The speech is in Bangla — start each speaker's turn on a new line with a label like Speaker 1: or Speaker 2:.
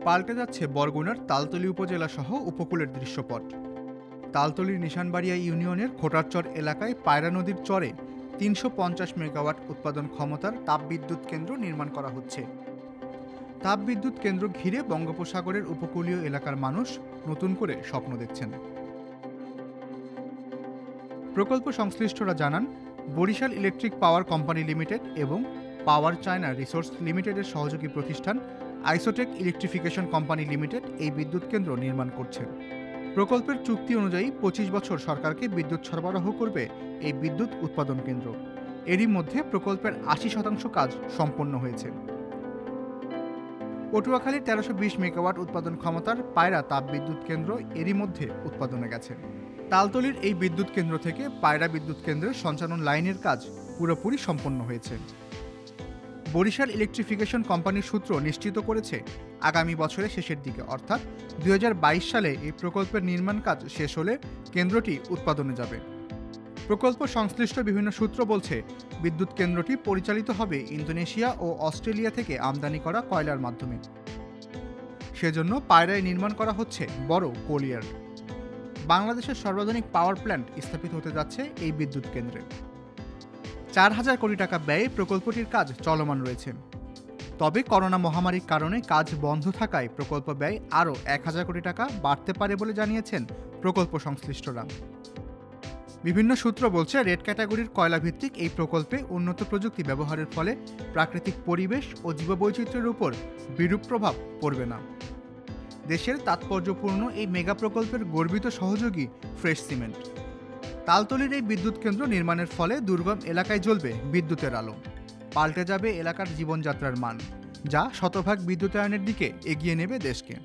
Speaker 1: পাল্টে যাচ্ছে বরগুনার তালতলী উপজেলা সহ উপকূলের দৃশ্যপট। তালতলীর নিশানবাড়িয়া ইউনিয়নের খোটারচর এলাকায় পায়রা নদীর চরে ৩৫০ মেগাওয়াট উৎপাদন ক্ষমতার তাপবিদ্যুৎ কেন্দ্র নির্মাণ করা হচ্ছে। তাপবিদ্যুৎ কেন্দ্র ঘিরে বঙ্গোপসাগরের উপকূলীয় এলাকার মানুষ নতুন করে স্বপ্ন দেখছেন। প্রকল্প সংশ্লিষ্টরা জানান, Barishal electric power company limited এবং পাওয়ার চায়না রিসোর্স লিমিটেডের সহযোগী প্রতিষ্ঠান আইসোটেক ইলেকট্রিফিকেশন কোম্পানি লিমিটেড এই বিদ্যুৎ কেন্দ্র নির্মাণ করছে। প্রকল্পের চুক্তি অনুযায়ী ২৫ বছর সরকারকে বিদ্যুৎ সরবরাহ করবে এই বিদ্যুৎ উৎপাদন কেন্দ্র। এরই মধ্যে প্রকল্পের ৮০% কাজ সম্পন্ন হয়েছে। পটুয়াখালীর ১৩২০ মেগাওয়াট উৎপাদন ক্ষমতার পায়রা তাপ বিদ্যুৎ কেন্দ্র এরই মধ্যে উৎপাদনে গেছে। তালতলীর এই বিদ্যুৎ কেন্দ্র থেকে পায়রা বিদ্যুৎ কেন্দ্রের সঞ্চালন লাইনের কাজ পুরোপুরি সম্পন্ন হয়েছে। বরিশাল ইলেকট্রিফিকেশন কোম্পানির সূত্র নিশ্চিত করেছে, আগামী বছরের শেষের দিকে অর্থাৎ ২০২২ সালে এই প্রকল্পের নির্মাণ কাজ শেষ হলে কেন্দ্রটি উৎপাদনে যাবে। প্রকল্প সংশ্লিষ্ট বিভিন্ন সূত্র বলছে, বিদ্যুৎ কেন্দ্রটি পরিচালিত হবে ইন্দোনেশিয়া ও অস্ট্রেলিয়া থেকে আমদানি করা কয়লার মাধ্যমে। সেজন্য পায়রায় নির্মাণ করা হচ্ছে বড় কোলিয়ার। বাংলাদেশের সর্বাধুনিক পাওয়ার প্ল্যান্ট স্থাপিত হতে যাচ্ছে এই বিদ্যুৎ কেন্দ্রে। ৪,০০০ কোটি টাকা ব্যয়ে প্রকল্পটির কাজ চলমান রয়েছে। তবে করোনা মহামারীর কারণে কাজ বন্ধ থাকায় প্রকল্প ব্যয় আরও ১,০০০ কোটি টাকা বাড়তে পারে বলে জানিয়েছেন প্রকল্প সংশ্লিষ্টরা। বিভিন্ন সূত্র বলছে, রেড ক্যাটাগরির কয়লাভিত্তিক এই প্রকল্পে উন্নত প্রযুক্তি ব্যবহারের ফলে প্রাকৃতিক পরিবেশ ও জীববৈচিত্র্যের উপর বিরূপ প্রভাব পড়বে না। দেশের তাৎপর্যপূর্ণ এই মেগা প্রকল্পের গর্বিত সহযোগী ফ্রেশ সিমেন্ট। তালতলীর এই বিদ্যুৎ কেন্দ্র নির্মাণের ফলে দুর্গম এলাকায় জ্বলবে বিদ্যুতের আলো। পাল্টে যাবে এলাকার জীবনযাত্রার মান, যা শতভাগ বিদ্যুতায়নের দিকে এগিয়ে নেবে দেশকে।